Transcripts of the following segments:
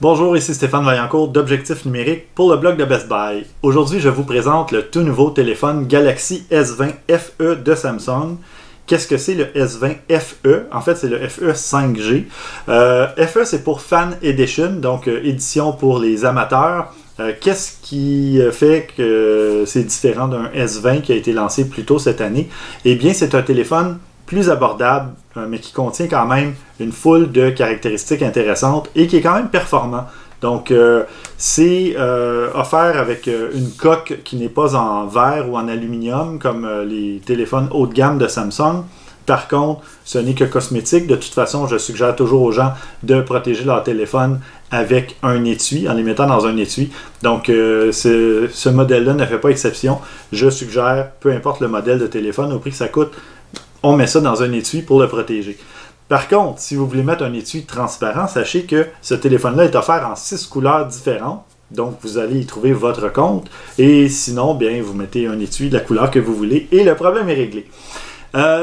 Bonjour, ici Stéphane Vaillancourt d'Objectif Numérique pour le blog de Best Buy. Aujourd'hui, je vous présente le tout nouveau téléphone Galaxy S20 FE de Samsung. Qu'est-ce que c'est le S20 FE? En fait, c'est le FE 5G. FE, c'est pour Fan Edition, donc édition pour les amateurs. Qu'est-ce qui fait que c'est différent d'un S20 qui a été lancé plus tôt cette année? Eh bien, c'est un téléphone plus abordable, mais qui contient quand même une foule de caractéristiques intéressantes et qui est quand même performant. Donc, c'est offert avec une coque qui n'est pas en verre ou en aluminium comme les téléphones haut de gamme de Samsung. Par contre, ce n'est que cosmétique. De toute façon, je suggère toujours aux gens de protéger leur téléphone avec un étui, en les mettant dans un étui. Donc, ce modèle-là ne fait pas exception. Je suggère, peu importe le modèle de téléphone, au prix que ça coûte, on met ça dans un étui pour le protéger. Par contre, si vous voulez mettre un étui transparent, sachez que ce téléphone-là est offert en 6 couleurs différentes. Donc, vous allez y trouver votre compte. Et sinon, bien, vous mettez un étui de la couleur que vous voulez et le problème est réglé.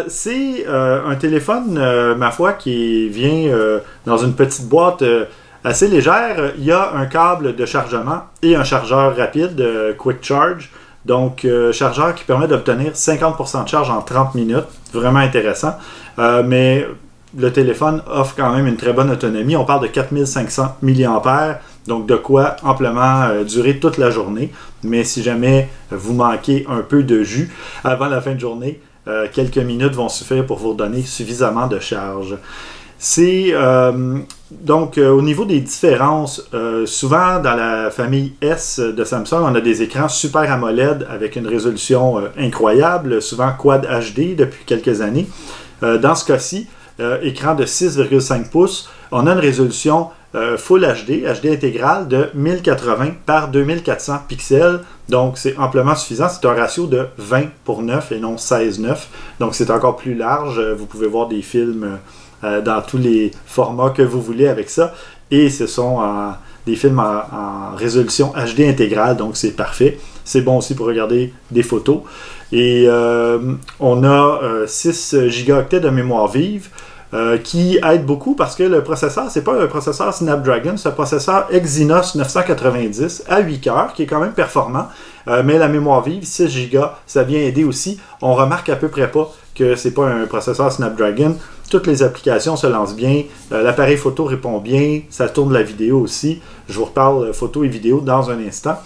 C'est un téléphone, ma foi, qui vient dans une petite boîte assez légère. Il y a un câble de chargement et un chargeur rapide, Quick Charge. Donc, chargeur qui permet d'obtenir 50% de charge en 30 minutes. Vraiment intéressant. Mais le téléphone offre quand même une très bonne autonomie. On parle de 4500 mAh. Donc, de quoi amplement durer toute la journée. Mais si jamais vous manquez un peu de jus avant la fin de journée, quelques minutes vont suffire pour vous donner suffisamment de charge. C'est donc au niveau des différences, souvent dans la famille S de Samsung, on a des écrans Super AMOLED avec une résolution incroyable, souvent Quad HD depuis quelques années. Dans ce cas-ci, écran de 6,5 pouces, on a une résolution Full HD, HD intégrale de 1080 par 2400 pixels. Donc c'est amplement suffisant. C'est un ratio de 20:9 et non 16:9. Donc c'est encore plus large. Vous pouvez voir des films dans tous les formats que vous voulez avec ça. Et ce sont des films en résolution HD intégrale. Donc c'est parfait. C'est bon aussi pour regarder des photos. Et on a 6 Go de mémoire vive. Qui aide beaucoup parce que le processeur, c'est pas un processeur Snapdragon, c'est un processeur Exynos 990 à 8 cœurs, qui est quand même performant, mais la mémoire vive, 6 Go, ça vient aider aussi. On remarque à peu près pas que c'est pas un processeur Snapdragon. Toutes les applications se lancent bien, l'appareil photo répond bien, ça tourne la vidéo aussi. Je vous reparle photo et vidéo dans un instant.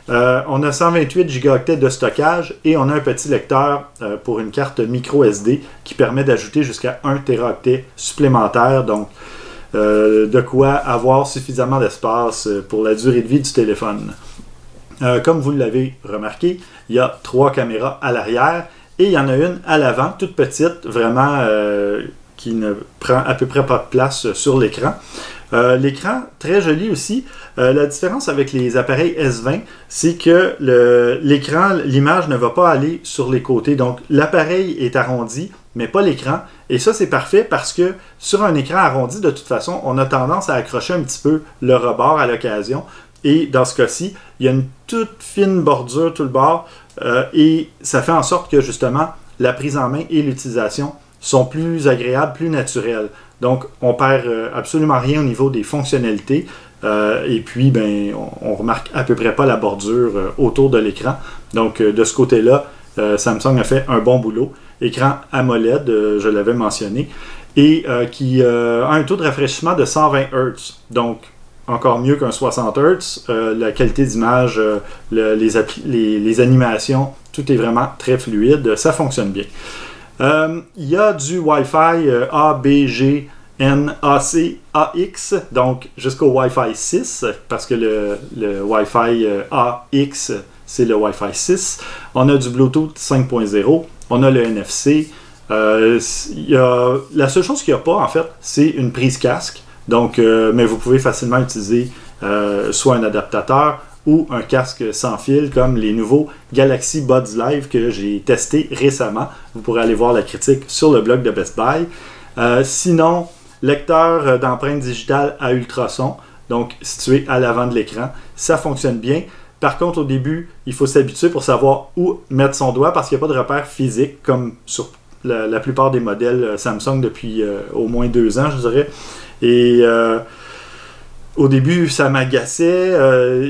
On a 128 Go de stockage et on a un petit lecteur pour une carte micro SD qui permet d'ajouter jusqu'à 1 Teraoctet supplémentaire. Donc, de quoi avoir suffisamment d'espace pour la durée de vie du téléphone. Comme vous l'avez remarqué, il y a 3 caméras à l'arrière et il y en a une à l'avant, toute petite, vraiment qui ne prend à peu près pas de place sur l'écran. L'écran, très joli aussi. La différence avec les appareils S20, c'est que l'écran, l'image ne va pas aller sur les côtés. Donc, l'appareil est arrondi, mais pas l'écran. Et ça, c'est parfait parce que sur un écran arrondi, de toute façon, on a tendance à accrocher un petit peu le rebord à l'occasion. Et dans ce cas-ci, il y a une toute fine bordure tout le bord. Et ça fait en sorte que, justement, la prise en main et l'utilisation sont plus agréables, plus naturelles. Donc, on perd absolument rien au niveau des fonctionnalités. Et puis, ben, on remarque à peu près pas la bordure autour de l'écran. Donc, de ce côté-là, Samsung a fait un bon boulot. Écran AMOLED, je l'avais mentionné, et qui a un taux de rafraîchissement de 120 Hz. Donc, encore mieux qu'un 60 Hz. La qualité d'image, les animations, tout est vraiment très fluide. Ça fonctionne bien. Il y a du Wi-Fi A, B, G, N, AC, AX, donc jusqu'au Wi-Fi 6, parce que le Wi-Fi AX, c'est le Wi-Fi 6. On a du Bluetooth 5.0, on a le NFC. La seule chose qu'il n'y a pas, en fait, c'est une prise casque. Donc, mais vous pouvez facilement utiliser soit un adaptateur ou un casque sans fil comme les nouveaux Galaxy Buds Live que j'ai testé récemment. Vous pourrez aller voir la critique sur le blog de Best Buy. Sinon, lecteur d'empreintes digitales à ultrasons, donc situé à l'avant de l'écran, ça fonctionne bien. Par contre, au début, il faut s'habituer pour savoir où mettre son doigt parce qu'il n'y a pas de repère physique comme sur la plupart des modèles Samsung depuis au moins 2 ans, je dirais. Et Au début, ça m'agaçait,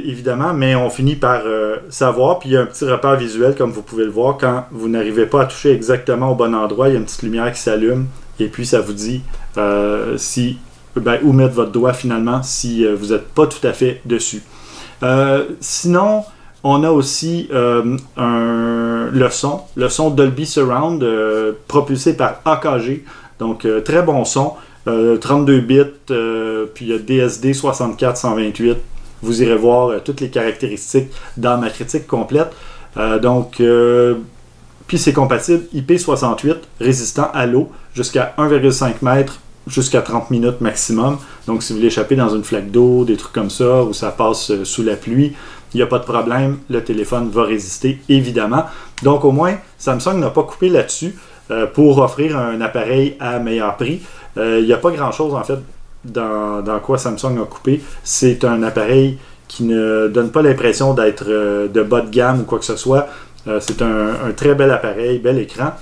évidemment, mais on finit par savoir. Puis il y a un petit repère visuel, comme vous pouvez le voir. Quand vous n'arrivez pas à toucher exactement au bon endroit, il y a une petite lumière qui s'allume. Et puis ça vous dit où mettre votre doigt finalement si vous n'êtes pas tout à fait dessus. Sinon, on a aussi le son Dolby Surround propulsé par AKG. Donc très bon son. 32 bits, puis il y a DSD 64 128. Vous irez voir toutes les caractéristiques dans ma critique complète. Puis c'est compatible IP68, résistant à l'eau, jusqu'à 1,5 m, jusqu'à 30 minutes maximum. Donc si vous l'échappez dans une flaque d'eau, des trucs comme ça, ou ça passe sous la pluie, il n'y a pas de problème, le téléphone va résister, évidemment. Donc au moins, Samsung n'a pas coupé là-dessus pour offrir un appareil à meilleur prix. Il n'y a pas grand-chose, en fait, dans quoi Samsung a coupé. C'est un appareil qui ne donne pas l'impression d'être de bas de gamme ou quoi que ce soit. C'est un très bel appareil, bel écran.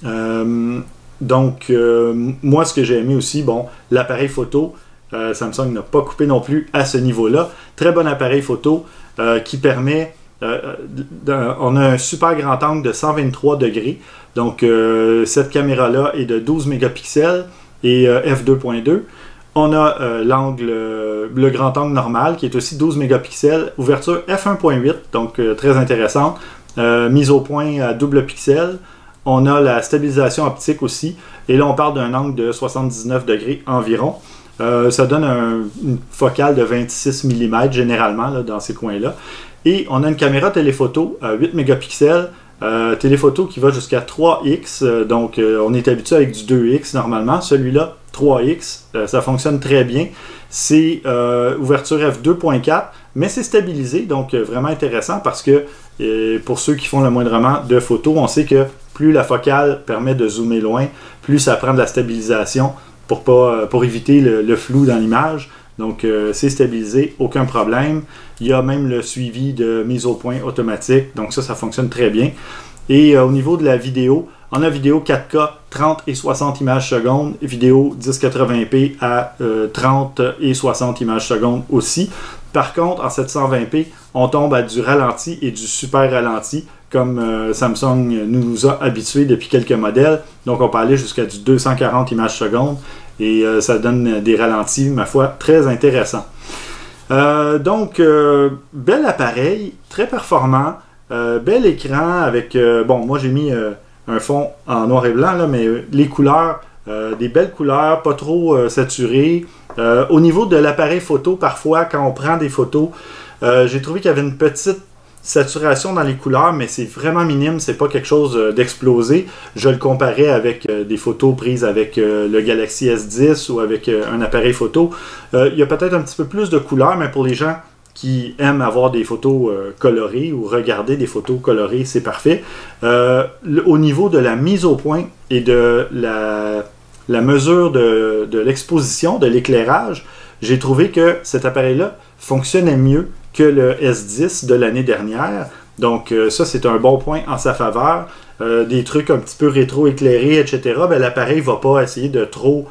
Moi, ce que j'ai aimé aussi, l'appareil photo, Samsung n'a pas coupé non plus à ce niveau-là. Très bon appareil photo qui permet... on a un super grand angle de 123 degrés. Donc, cette caméra-là est de 12 mégapixels et f2.2. On a le grand angle normal qui est aussi 12 mégapixels, ouverture f1.8, donc très intéressante. Mise au point à double pixel. On a la stabilisation optique aussi. Et là, on parle d'un angle de 79 degrés environ. Ça donne une focale de 26 mm généralement là, dans ces coins-là. Et on a une caméra téléphoto à 8 mégapixels. Téléphoto qui va jusqu'à 3x, donc on est habitué avec du 2x normalement, celui-là 3x, ça fonctionne très bien. C'est ouverture f2.4, mais c'est stabilisé, donc vraiment intéressant parce que pour ceux qui font le moindrement de photos, on sait que plus la focale permet de zoomer loin, plus ça prend de la stabilisation pour éviter le flou dans l'image. Donc, c'est stabilisé, aucun problème. Il y a même le suivi de mise au point automatique. Donc, ça fonctionne très bien. Et au niveau de la vidéo, on a vidéo 4K 30 et 60 images secondes, vidéo 1080p à 30 et 60 images secondes aussi. Par contre, en 720p, on tombe à du ralenti et du super ralenti, comme Samsung nous a habitués depuis quelques modèles. Donc, on peut aller jusqu'à du 240 images secondes. Et ça donne des ralentis, ma foi, très intéressants. Bel appareil, très performant, bel écran avec... moi j'ai mis un fond en noir et blanc, là, mais les couleurs, des belles couleurs, pas trop saturées. Au niveau de l'appareil photo, parfois, quand on prend des photos, j'ai trouvé qu'il y avait une petite saturation dans les couleurs, mais c'est vraiment minime, c'est pas quelque chose d'explosé. Je le comparais avec des photos prises avec le Galaxy S10 ou avec un appareil photo. Il y a peut-être un petit peu plus de couleurs, mais pour les gens qui aiment avoir des photos colorées ou regarder des photos colorées, c'est parfait. Au niveau de la mise au point et de la mesure de l'exposition, de l'éclairage, j'ai trouvé que cet appareil-là fonctionnait mieux que le S10 de l'année dernière. Donc ça, c'est un bon point en sa faveur. Des trucs un petit peu rétro-éclairés, etc. L'appareil ne va pas essayer de trop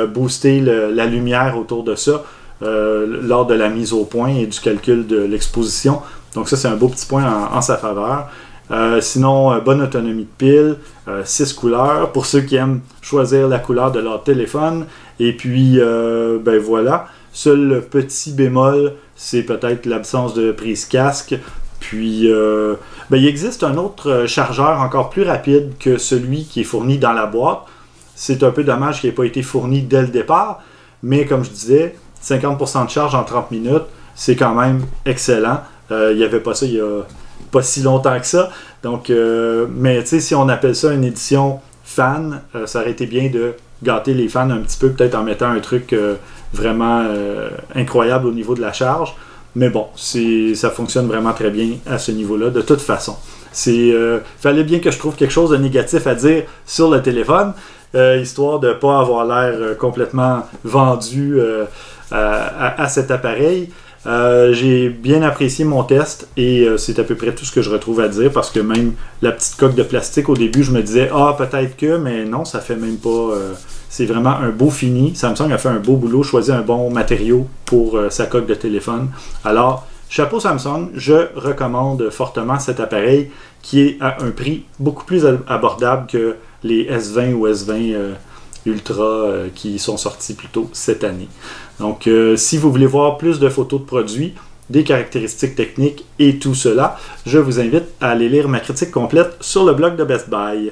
booster la lumière autour de ça lors de la mise au point et du calcul de l'exposition. Donc ça, c'est un beau petit point en sa faveur. Sinon, bonne autonomie de pile, 6 couleurs pour ceux qui aiment choisir la couleur de leur téléphone. Et puis, voilà. Seul petit bémol, c'est peut-être l'absence de prise casque. Puis, il existe un autre chargeur encore plus rapide que celui qui est fourni dans la boîte. C'est un peu dommage qu'il n'ait pas été fourni dès le départ. Mais comme je disais, 50% de charge en 30 minutes, c'est quand même excellent. Il n'y avait pas ça il n'y a pas si longtemps que ça. Donc, mais tu sais, si on appelle ça une édition fan, ça aurait été bien de gâter les fans un petit peu, peut-être en mettant un truc vraiment incroyable au niveau de la charge. Mais bon, ça fonctionne vraiment très bien à ce niveau-là, de toute façon. Fallait bien que je trouve quelque chose de négatif à dire sur le téléphone, histoire de ne pas avoir l'air complètement vendu à cet appareil. J'ai bien apprécié mon test et c'est à peu près tout ce que je retrouve à dire parce que même la petite coque de plastique au début, je me disais peut-être que, mais non, ça fait même pas C'est vraiment un beau fini. Samsung a fait un beau boulot, choisi un bon matériau pour sa coque de téléphone. Alors, chapeau Samsung, je recommande fortement cet appareil qui est à un prix beaucoup plus abordable que les S20 ou S20 Ultra qui sont sortis plus tôt cette année. Donc, si vous voulez voir plus de photos de produits, des caractéristiques techniques et tout cela, je vous invite à aller lire ma critique complète sur le blog de Best Buy.